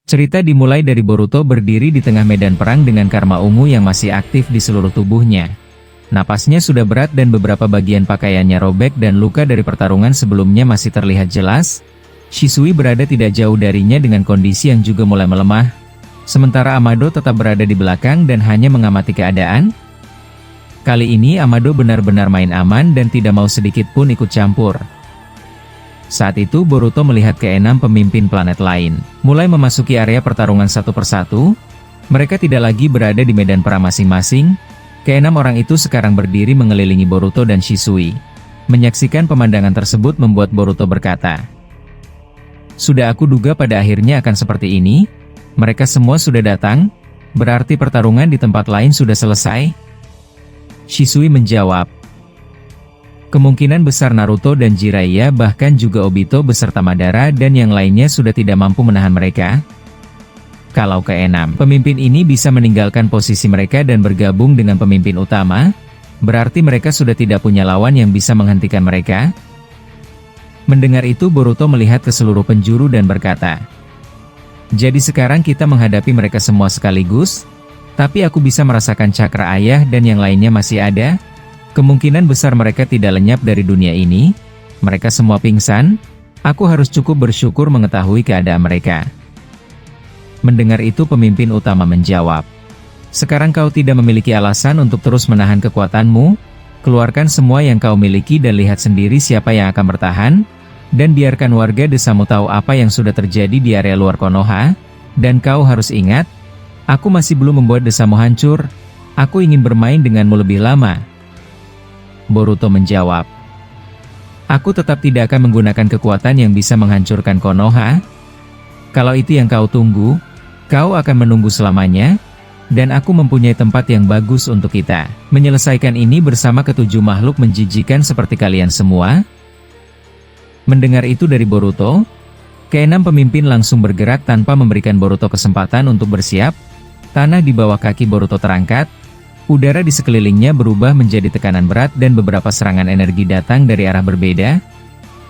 Cerita dimulai dari Boruto berdiri di tengah medan perang dengan karma ungu yang masih aktif di seluruh tubuhnya. Napasnya sudah berat dan beberapa bagian pakaiannya robek dan luka dari pertarungan sebelumnya masih terlihat jelas. Shisui berada tidak jauh darinya dengan kondisi yang juga mulai melemah. Sementara Amado tetap berada di belakang dan hanya mengamati keadaan. Kali ini Amado benar-benar main aman dan tidak mau sedikit pun ikut campur. Saat itu Boruto melihat keenam pemimpin planet lain mulai memasuki area pertarungan satu persatu. Mereka tidak lagi berada di medan perang masing-masing. Keenam orang itu sekarang berdiri mengelilingi Boruto dan Shisui. Menyaksikan pemandangan tersebut membuat Boruto berkata, "Sudah aku duga pada akhirnya akan seperti ini. Mereka semua sudah datang, berarti pertarungan di tempat lain sudah selesai?" Shisui menjawab, "Kemungkinan besar Naruto dan Jiraiya bahkan juga Obito beserta Madara dan yang lainnya sudah tidak mampu menahan mereka. Kalau keenam pemimpin ini bisa meninggalkan posisi mereka dan bergabung dengan pemimpin utama, berarti mereka sudah tidak punya lawan yang bisa menghentikan mereka." Mendengar itu Boruto melihat ke seluruh penjuru dan berkata, "Jadi sekarang kita menghadapi mereka semua sekaligus, tapi aku bisa merasakan cakra ayah dan yang lainnya masih ada. Kemungkinan besar mereka tidak lenyap dari dunia ini. Mereka semua pingsan. Aku harus cukup bersyukur mengetahui keadaan mereka." Mendengar itu pemimpin utama menjawab, "Sekarang kau tidak memiliki alasan untuk terus menahan kekuatanmu. Keluarkan semua yang kau miliki dan lihat sendiri siapa yang akan bertahan. Dan biarkan warga desamu tahu apa yang sudah terjadi di area luar Konoha. Dan kau harus ingat, aku masih belum membuat desamu hancur. Aku ingin bermain denganmu lebih lama." Boruto menjawab, "Aku tetap tidak akan menggunakan kekuatan yang bisa menghancurkan Konoha. Kalau itu yang kau tunggu, kau akan menunggu selamanya, dan aku mempunyai tempat yang bagus untuk kita menyelesaikan ini bersama ketujuh makhluk menjijikan seperti kalian semua." Mendengar itu dari Boruto, keenam pemimpin langsung bergerak tanpa memberikan Boruto kesempatan untuk bersiap. Tanah di bawah kaki Boruto terangkat. Udara di sekelilingnya berubah menjadi tekanan berat dan beberapa serangan energi datang dari arah berbeda.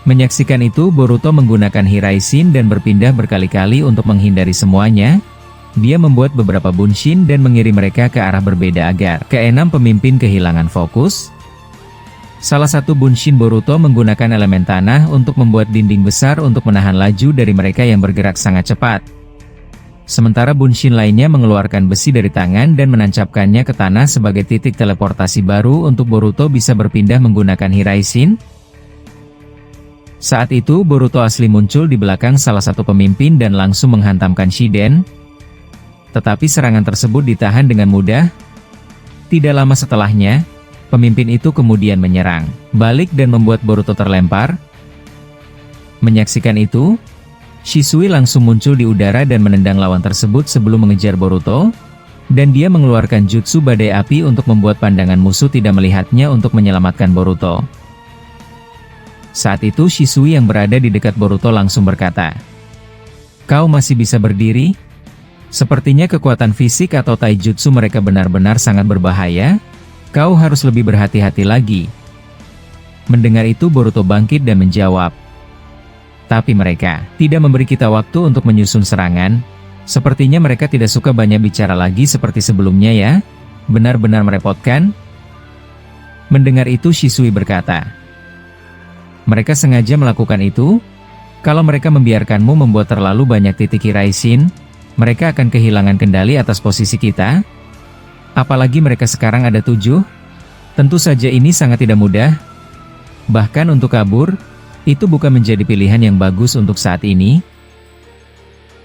Menyaksikan itu Boruto menggunakan Hiraishin dan berpindah berkali-kali untuk menghindari semuanya. Dia membuat beberapa bunshin dan mengirim mereka ke arah berbeda agar keenam pemimpin kehilangan fokus. Salah satu bunshin Boruto menggunakan elemen tanah untuk membuat dinding besar untuk menahan laju dari mereka yang bergerak sangat cepat. Sementara bunshin lainnya mengeluarkan besi dari tangan dan menancapkannya ke tanah sebagai titik teleportasi baru untuk Boruto bisa berpindah menggunakan Hiraishin. Saat itu Boruto asli muncul di belakang salah satu pemimpin dan langsung menghantamkan Shiden. Tetapi serangan tersebut ditahan dengan mudah. Tidak lama setelahnya, pemimpin itu kemudian menyerang balik dan membuat Boruto terlempar. Menyaksikan itu, Shisui langsung muncul di udara dan menendang lawan tersebut sebelum mengejar Boruto, dan dia mengeluarkan jutsu badai api untuk membuat pandangan musuh tidak melihatnya untuk menyelamatkan Boruto. Saat itu Shisui yang berada di dekat Boruto langsung berkata, "Kau masih bisa berdiri? Sepertinya kekuatan fisik atau taijutsu mereka benar-benar sangat berbahaya. Kau harus lebih berhati-hati lagi." Mendengar itu Boruto bangkit dan menjawab, "Tapi mereka tidak memberi kita waktu untuk menyusun serangan. Sepertinya mereka tidak suka banyak bicara lagi seperti sebelumnya ya. Benar-benar merepotkan." Mendengar itu Shisui berkata, "Mereka sengaja melakukan itu. Kalau mereka membiarkanmu membuat terlalu banyak titik Hiraishin, mereka akan kehilangan kendali atas posisi kita. Apalagi mereka sekarang ada 7. Tentu saja ini sangat tidak mudah. Bahkan untuk kabur, itu bukan menjadi pilihan yang bagus untuk saat ini."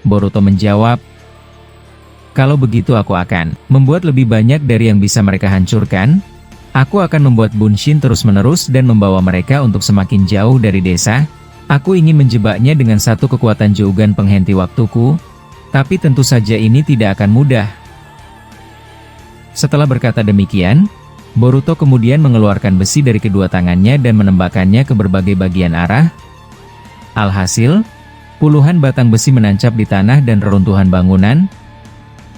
Boruto menjawab, "Kalau begitu aku akan membuat lebih banyak dari yang bisa mereka hancurkan. Aku akan membuat bunshin terus-menerus dan membawa mereka untuk semakin jauh dari desa. Aku ingin menjebaknya dengan satu kekuatan Jougan penghenti waktuku. Tapi tentu saja ini tidak akan mudah." Setelah berkata demikian, Boruto kemudian mengeluarkan besi dari kedua tangannya dan menembakkannya ke berbagai bagian arah. Alhasil, puluhan batang besi menancap di tanah dan reruntuhan bangunan.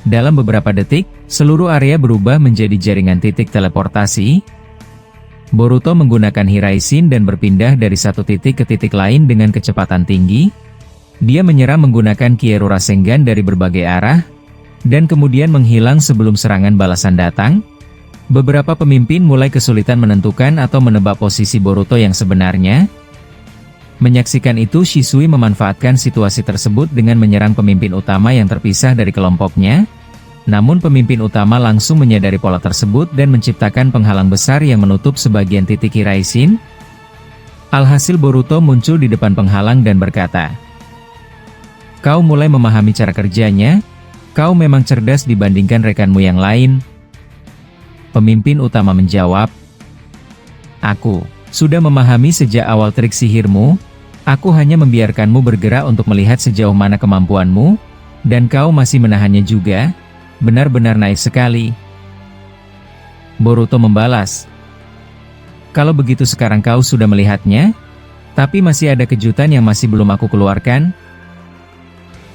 Dalam beberapa detik, seluruh area berubah menjadi jaringan titik teleportasi. Boruto menggunakan Hiraishin dan berpindah dari satu titik ke titik lain dengan kecepatan tinggi. Dia menyerang menggunakan Kyoto Rasengan dari berbagai arah, dan kemudian menghilang sebelum serangan balasan datang. Beberapa pemimpin mulai kesulitan menentukan atau menebak posisi Boruto yang sebenarnya. Menyaksikan itu, Shisui memanfaatkan situasi tersebut dengan menyerang pemimpin utama yang terpisah dari kelompoknya. Namun pemimpin utama langsung menyadari pola tersebut dan menciptakan penghalang besar yang menutup sebagian titik Hiraishin. Alhasil Boruto muncul di depan penghalang dan berkata, "Kau mulai memahami cara kerjanya? Kau memang cerdas dibandingkan rekanmu yang lain." Pemimpin utama menjawab, "Aku sudah memahami sejak awal trik sihirmu. Aku hanya membiarkanmu bergerak untuk melihat sejauh mana kemampuanmu, dan kau masih menahannya juga. Benar-benar naif sekali." Boruto membalas, "Kalau begitu sekarang kau sudah melihatnya, tapi masih ada kejutan yang masih belum aku keluarkan."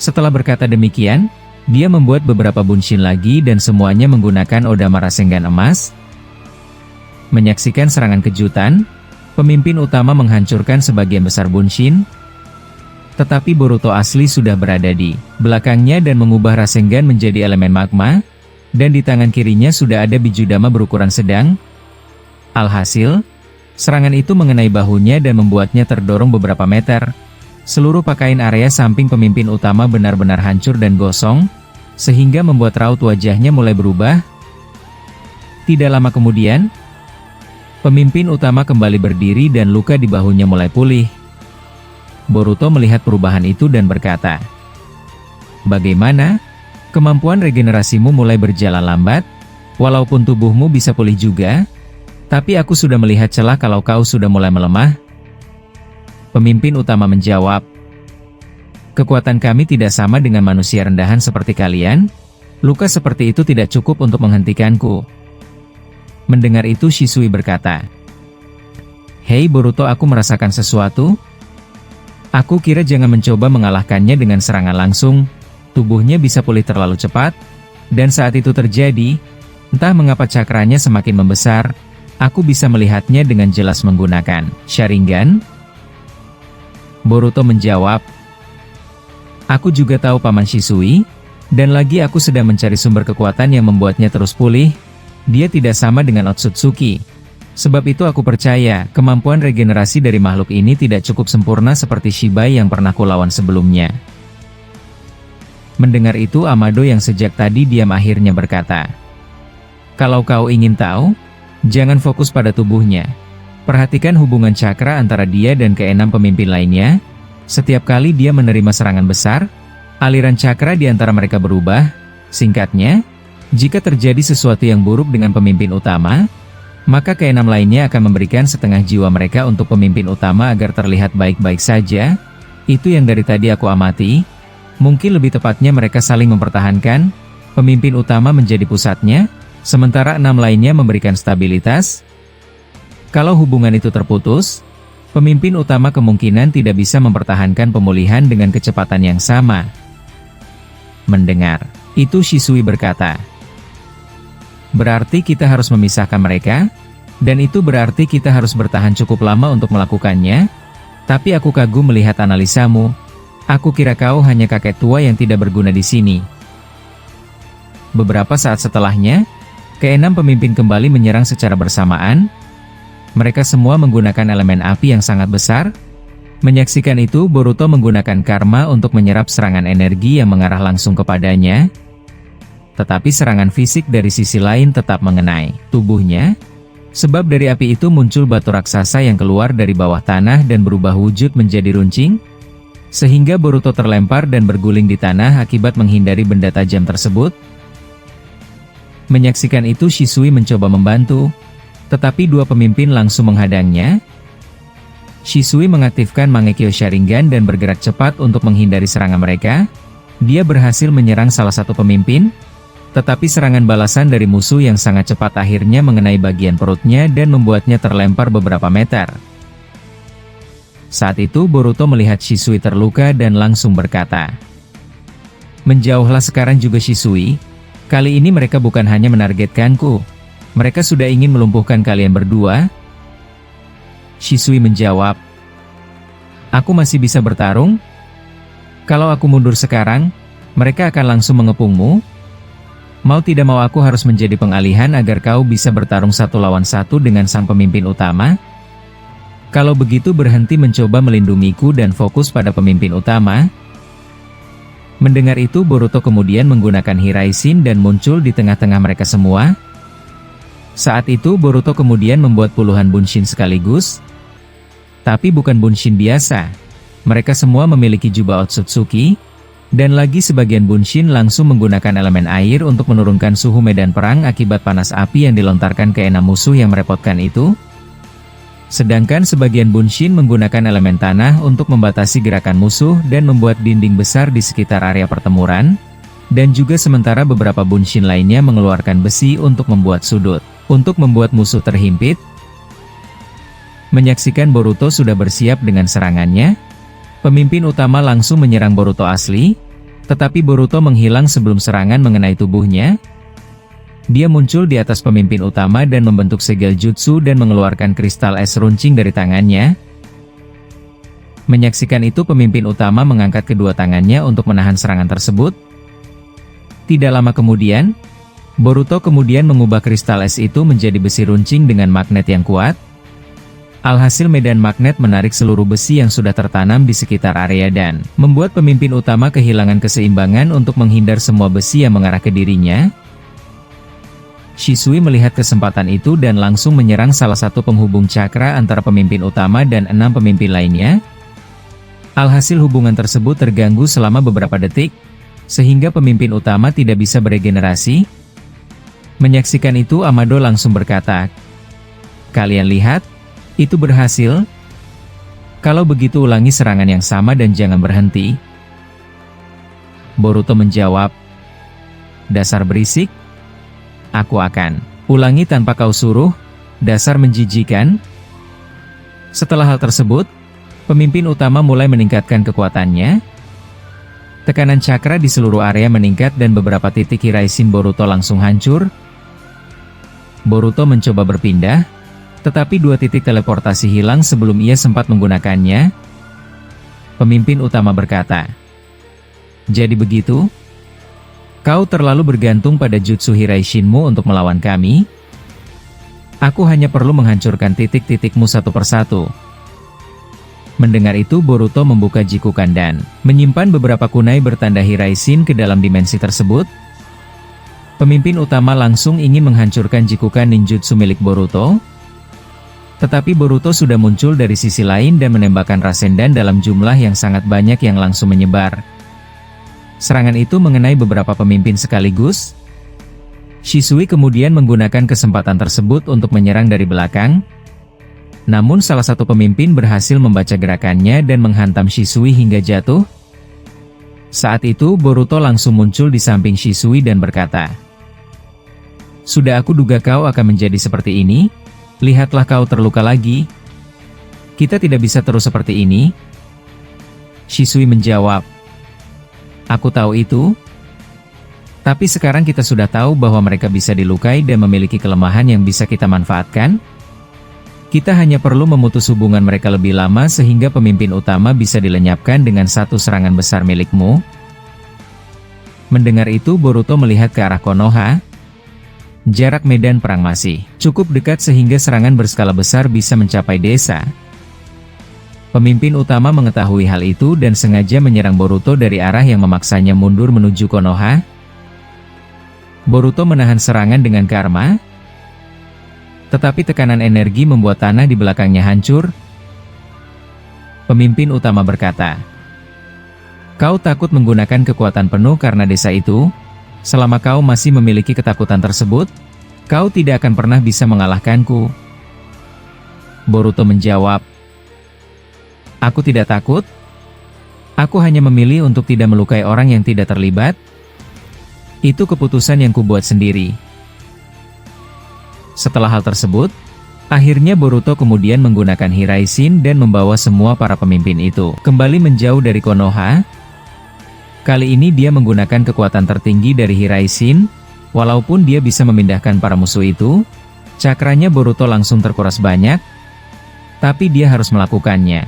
Setelah berkata demikian, dia membuat beberapa bunshin lagi dan semuanya menggunakan Odama Rasengan emas. Menyaksikan serangan kejutan, pemimpin utama menghancurkan sebagian besar bunshin. Tetapi Boruto asli sudah berada di belakangnya dan mengubah Rasengan menjadi elemen magma, dan di tangan kirinya sudah ada Bijudama berukuran sedang. Alhasil, serangan itu mengenai bahunya dan membuatnya terdorong beberapa meter. Seluruh pakaian area samping pemimpin utama benar-benar hancur dan gosong, sehingga membuat raut wajahnya mulai berubah. Tidak lama kemudian, pemimpin utama kembali berdiri dan luka di bahunya mulai pulih. Boruto melihat perubahan itu dan berkata, "Bagaimana? Kemampuan regenerasimu mulai berjalan lambat, walaupun tubuhmu bisa pulih juga, tapi aku sudah melihat celah kalau kau sudah mulai melemah." Pemimpin utama menjawab, "Kekuatan kami tidak sama dengan manusia rendahan seperti kalian. Luka seperti itu tidak cukup untuk menghentikanku." Mendengar itu Shisui berkata, "Hei Boruto, aku merasakan sesuatu. Aku kira jangan mencoba mengalahkannya dengan serangan langsung, tubuhnya bisa pulih terlalu cepat, dan saat itu terjadi, entah mengapa cakranya semakin membesar, aku bisa melihatnya dengan jelas menggunakan Sharingan." Boruto menjawab, "Aku juga tahu Paman Shisui, dan lagi aku sedang mencari sumber kekuatan yang membuatnya terus pulih. Dia tidak sama dengan Otsutsuki. Sebab itu aku percaya, kemampuan regenerasi dari makhluk ini tidak cukup sempurna seperti Shibai yang pernah kulawan sebelumnya." Mendengar itu Amado yang sejak tadi diam akhirnya berkata, "Kalau kau ingin tahu, jangan fokus pada tubuhnya. Perhatikan hubungan cakra antara dia dan keenam pemimpin lainnya. Setiap kali dia menerima serangan besar, aliran cakra di antara mereka berubah. Singkatnya, jika terjadi sesuatu yang buruk dengan pemimpin utama, maka keenam lainnya akan memberikan setengah jiwa mereka untuk pemimpin utama agar terlihat baik-baik saja. Itu yang dari tadi aku amati. Mungkin lebih tepatnya mereka saling mempertahankan, pemimpin utama menjadi pusatnya, sementara enam lainnya memberikan stabilitas. Kalau hubungan itu terputus, pemimpin utama kemungkinan tidak bisa mempertahankan pemulihan dengan kecepatan yang sama." Mendengar itu Shisui berkata, "Berarti kita harus memisahkan mereka, dan itu berarti kita harus bertahan cukup lama untuk melakukannya. Tapi aku kagum melihat analisamu. Aku kira kau hanya kakek tua yang tidak berguna di sini." Beberapa saat setelahnya, keenam pemimpin kembali menyerang secara bersamaan. Mereka semua menggunakan elemen api yang sangat besar. Menyaksikan itu, Boruto menggunakan karma untuk menyerap serangan energi yang mengarah langsung kepadanya. Tetapi serangan fisik dari sisi lain tetap mengenai tubuhnya. Sebab dari api itu muncul batu raksasa yang keluar dari bawah tanah dan berubah wujud menjadi runcing. Sehingga Boruto terlempar dan berguling di tanah akibat menghindari benda tajam tersebut. Menyaksikan itu Shisui mencoba membantu, tetapi dua pemimpin langsung menghadangnya. Shisui mengaktifkan Mangekyo Sharingan dan bergerak cepat untuk menghindari serangan mereka. Dia berhasil menyerang salah satu pemimpin, tetapi serangan balasan dari musuh yang sangat cepat akhirnya mengenai bagian perutnya dan membuatnya terlempar beberapa meter. Saat itu Boruto melihat Shisui terluka dan langsung berkata, "Menjauhlah sekarang juga Shisui. Kali ini mereka bukan hanya menargetkanku. Mereka sudah ingin melumpuhkan kalian berdua." Shisui menjawab, "Aku masih bisa bertarung?" Kalau aku mundur sekarang, mereka akan langsung mengepungmu. Mau tidak mau aku harus menjadi pengalihan agar kau bisa bertarung 1 lawan 1 dengan sang pemimpin utama. Kalau begitu berhenti mencoba melindungiku dan fokus pada pemimpin utama. Mendengar itu Boruto kemudian menggunakan Hiraishin dan muncul di tengah-tengah mereka semua. Saat itu Boruto kemudian membuat puluhan bunshin sekaligus. Tapi bukan bunshin biasa. Mereka semua memiliki jubah Otsutsuki. Dan lagi sebagian bunshin langsung menggunakan elemen air untuk menurunkan suhu medan perang akibat panas api yang dilontarkan ke enam musuh yang merepotkan itu. Sedangkan sebagian bunshin menggunakan elemen tanah untuk membatasi gerakan musuh dan membuat dinding besar di sekitar area pertempuran. Dan juga sementara beberapa bunshin lainnya mengeluarkan besi untuk membuat sudut, untuk membuat musuh terhimpit. Menyaksikan Boruto sudah bersiap dengan serangannya, pemimpin utama langsung menyerang Boruto asli, tetapi Boruto menghilang sebelum serangan mengenai tubuhnya. Dia muncul di atas pemimpin utama dan membentuk segel jutsu dan mengeluarkan kristal es runcing dari tangannya. Menyaksikan itu pemimpin utama mengangkat kedua tangannya untuk menahan serangan tersebut. Tidak lama kemudian, Boruto kemudian mengubah kristal es itu menjadi besi runcing dengan magnet yang kuat. Alhasil medan magnet menarik seluruh besi yang sudah tertanam di sekitar area dan membuat pemimpin utama kehilangan keseimbangan untuk menghindar semua besi yang mengarah ke dirinya. Shisui melihat kesempatan itu dan langsung menyerang salah satu penghubung cakra antara pemimpin utama dan 6 pemimpin lainnya. Alhasil hubungan tersebut terganggu selama beberapa detik, sehingga pemimpin utama tidak bisa beregenerasi. Menyaksikan itu Amado langsung berkata, "Kalian lihat? Itu berhasil. Kalau begitu ulangi serangan yang sama dan jangan berhenti." Boruto menjawab, "Dasar berisik. Aku akan ulangi tanpa kau suruh, dasar menjijikan." Setelah hal tersebut, pemimpin utama mulai meningkatkan kekuatannya. Tekanan cakra di seluruh area meningkat dan beberapa titik Hiraishin Boruto langsung hancur. Boruto mencoba berpindah, tetapi 2 titik teleportasi hilang sebelum ia sempat menggunakannya. Pemimpin utama berkata, "Jadi begitu? Kau terlalu bergantung pada jutsu Hiraishinmu untuk melawan kami? Aku hanya perlu menghancurkan titik-titikmu satu persatu." Mendengar itu Boruto membuka Jikukan dan menyimpan beberapa kunai bertanda Hiraishin ke dalam dimensi tersebut. Pemimpin utama langsung ingin menghancurkan Jikukan ninjutsu milik Boruto. Tetapi Boruto sudah muncul dari sisi lain dan menembakkan Rasendan dalam jumlah yang sangat banyak yang langsung menyebar. Serangan itu mengenai beberapa pemimpin sekaligus. Shisui kemudian menggunakan kesempatan tersebut untuk menyerang dari belakang. Namun salah satu pemimpin berhasil membaca gerakannya dan menghantam Shisui hingga jatuh. Saat itu Boruto langsung muncul di samping Shisui dan berkata, "Sudah aku duga kau akan menjadi seperti ini. Lihatlah kau terluka lagi. Kita tidak bisa terus seperti ini." Shisui menjawab, "Aku tahu itu. Tapi sekarang kita sudah tahu bahwa mereka bisa dilukai dan memiliki kelemahan yang bisa kita manfaatkan. Kita hanya perlu memutus hubungan mereka lebih lama sehingga pemimpin utama bisa dilenyapkan dengan satu serangan besar milikmu." Mendengar itu Boruto melihat ke arah Konoha. Jarak medan perang masih cukup dekat sehingga serangan berskala besar bisa mencapai desa. Pemimpin utama mengetahui hal itu dan sengaja menyerang Boruto dari arah yang memaksanya mundur menuju Konoha. Boruto menahan serangan dengan karma. Tetapi tekanan energi membuat tanah di belakangnya hancur. Pemimpin utama berkata, "Kau takut menggunakan kekuatan penuh karena desa itu? Selama kau masih memiliki ketakutan tersebut, kau tidak akan pernah bisa mengalahkanku." Boruto menjawab, "Aku tidak takut. Aku hanya memilih untuk tidak melukai orang yang tidak terlibat. Itu keputusan yang kubuat sendiri." Setelah hal tersebut, akhirnya Boruto kemudian menggunakan Hiraishin dan membawa semua para pemimpin itu kembali menjauh dari Konoha. Kali ini dia menggunakan kekuatan tertinggi dari Hiraishin. Walaupun dia bisa memindahkan para musuh itu, cakranya Boruto langsung terkuras banyak. Tapi dia harus melakukannya.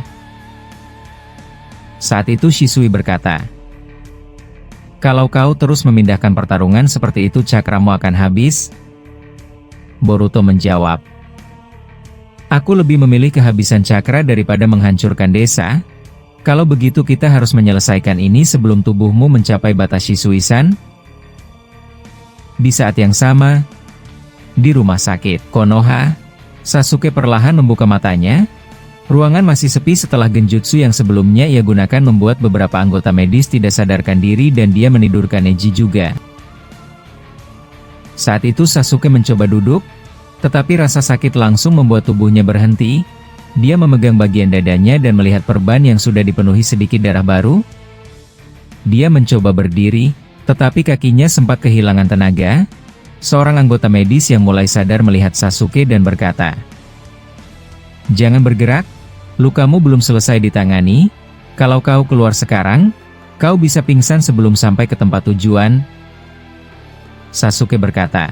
Saat itu Shisui berkata, "Kalau kau terus memindahkan pertarungan seperti itu cakramu akan habis." Boruto menjawab, "Aku lebih memilih kehabisan cakra daripada menghancurkan desa. Kalau begitu kita harus menyelesaikan ini sebelum tubuhmu mencapai batas Shisui-san." Di saat yang sama, di rumah sakit Konoha, Sasuke perlahan membuka matanya. Ruangan masih sepi setelah genjutsu yang sebelumnya ia gunakan membuat beberapa anggota medis tidak sadarkan diri dan dia menidurkan Neji juga. Saat itu Sasuke mencoba duduk, tetapi rasa sakit langsung membuat tubuhnya berhenti. Dia memegang bagian dadanya dan melihat perban yang sudah dipenuhi sedikit darah baru. Dia mencoba berdiri, tetapi kakinya sempat kehilangan tenaga. Seorang anggota medis yang mulai sadar melihat Sasuke dan berkata, "Jangan bergerak, lukamu belum selesai ditangani. Kalau kau keluar sekarang, kau bisa pingsan sebelum sampai ke tempat tujuan." Sasuke berkata,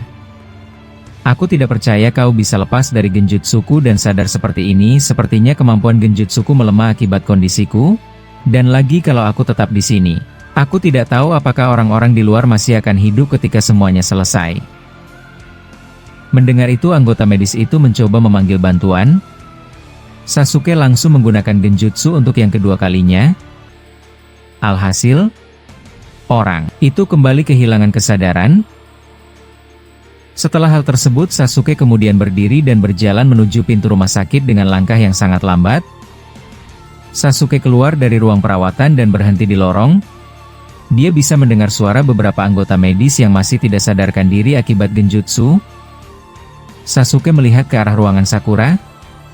"Aku tidak percaya kau bisa lepas dari genjutsuku dan sadar seperti ini. Sepertinya kemampuan genjutsuku melemah akibat kondisiku. Dan lagi kalau aku tetap di sini, aku tidak tahu apakah orang-orang di luar masih akan hidup ketika semuanya selesai." Mendengar itu anggota medis itu mencoba memanggil bantuan. Sasuke langsung menggunakan genjutsu untuk yang kedua kalinya. Alhasil, orang itu kembali kehilangan kesadaran. Setelah hal tersebut Sasuke kemudian berdiri dan berjalan menuju pintu rumah sakit dengan langkah yang sangat lambat. Sasuke keluar dari ruang perawatan dan berhenti di lorong. Dia bisa mendengar suara beberapa anggota medis yang masih tidak sadarkan diri akibat genjutsu. Sasuke melihat ke arah ruangan Sakura.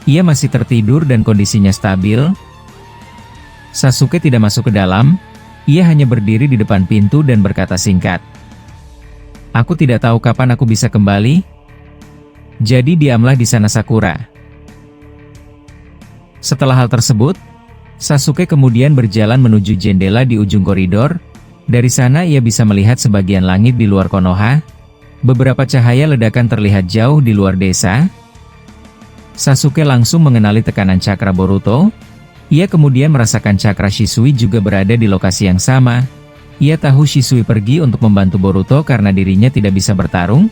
Ia masih tertidur dan kondisinya stabil. Sasuke tidak masuk ke dalam. Ia hanya berdiri di depan pintu dan berkata singkat, "Aku tidak tahu kapan aku bisa kembali. Jadi diamlah di sana Sakura." Setelah hal tersebut, Sasuke kemudian berjalan menuju jendela di ujung koridor. Dari sana ia bisa melihat sebagian langit di luar Konoha. Beberapa cahaya ledakan terlihat jauh di luar desa. Sasuke langsung mengenali tekanan cakra Boruto. Ia kemudian merasakan cakra Shisui juga berada di lokasi yang sama. Ia tahu Shisui pergi untuk membantu Boruto karena dirinya tidak bisa bertarung.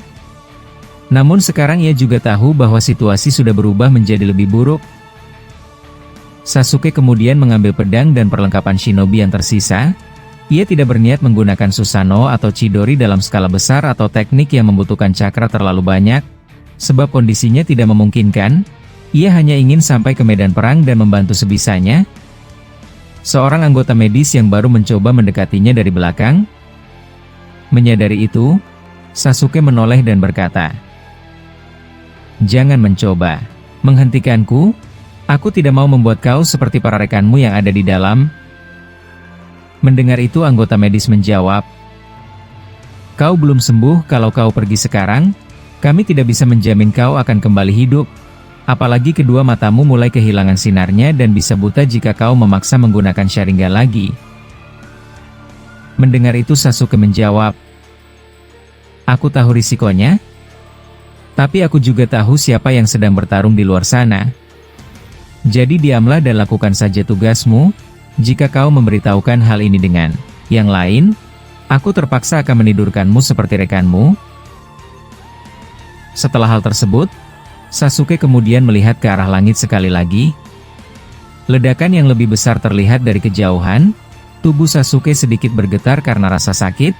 Namun sekarang ia juga tahu bahwa situasi sudah berubah menjadi lebih buruk. Sasuke kemudian mengambil pedang dan perlengkapan shinobi yang tersisa. Ia tidak berniat menggunakan Susanoo atau Chidori dalam skala besar atau teknik yang membutuhkan cakra terlalu banyak, sebab kondisinya tidak memungkinkan. Ia hanya ingin sampai ke medan perang dan membantu sebisanya. Seorang anggota medis yang baru mencoba mendekatinya dari belakang. Menyadari itu, Sasuke menoleh dan berkata, "Jangan mencoba menghentikanku. Aku tidak mau membuat kau seperti para rekanmu yang ada di dalam." Mendengar itu anggota medis menjawab, "Kau belum sembuh. Kalau kau pergi sekarang, kami tidak bisa menjamin kau akan kembali hidup. Apalagi kedua matamu mulai kehilangan sinarnya dan bisa buta jika kau memaksa menggunakan Sharingan lagi." Mendengar itu Sasuke menjawab, "Aku tahu risikonya. Tapi aku juga tahu siapa yang sedang bertarung di luar sana. Jadi diamlah dan lakukan saja tugasmu. Jika kau memberitahukan hal ini dengan yang lain, aku terpaksa akan menidurkanmu seperti rekanmu." Setelah hal tersebut, Sasuke kemudian melihat ke arah langit sekali lagi. Ledakan yang lebih besar terlihat dari kejauhan. Tubuh Sasuke sedikit bergetar karena rasa sakit,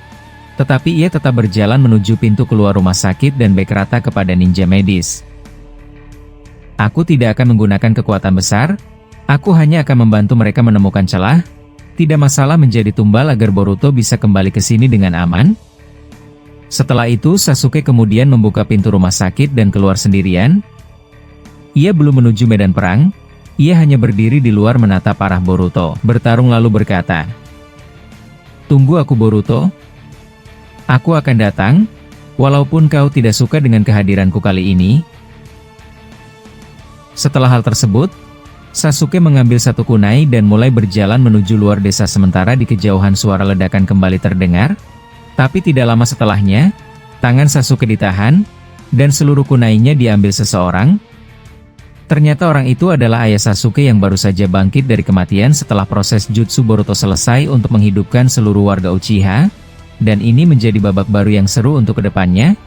tetapi ia tetap berjalan menuju pintu keluar rumah sakit dan berkata kepada ninja medis, "Aku tidak akan menggunakan kekuatan besar. Aku hanya akan membantu mereka menemukan celah. Tidak masalah menjadi tumbal agar Boruto bisa kembali ke sini dengan aman." Setelah itu Sasuke kemudian membuka pintu rumah sakit dan keluar sendirian. Ia belum menuju medan perang. Ia hanya berdiri di luar menatap arah Boruto bertarung lalu berkata, "Tunggu aku Boruto. Aku akan datang, walaupun kau tidak suka dengan kehadiranku kali ini." Setelah hal tersebut, Sasuke mengambil satu kunai dan mulai berjalan menuju luar desa sementara di kejauhan suara ledakan kembali terdengar. Tapi tidak lama setelahnya, tangan Sasuke ditahan, dan seluruh kunainya diambil seseorang. Ternyata orang itu adalah ayah Sasuke yang baru saja bangkit dari kematian setelah proses jutsu Boruto selesai untuk menghidupkan seluruh warga Uchiha. Dan ini menjadi babak baru yang seru untuk kedepannya.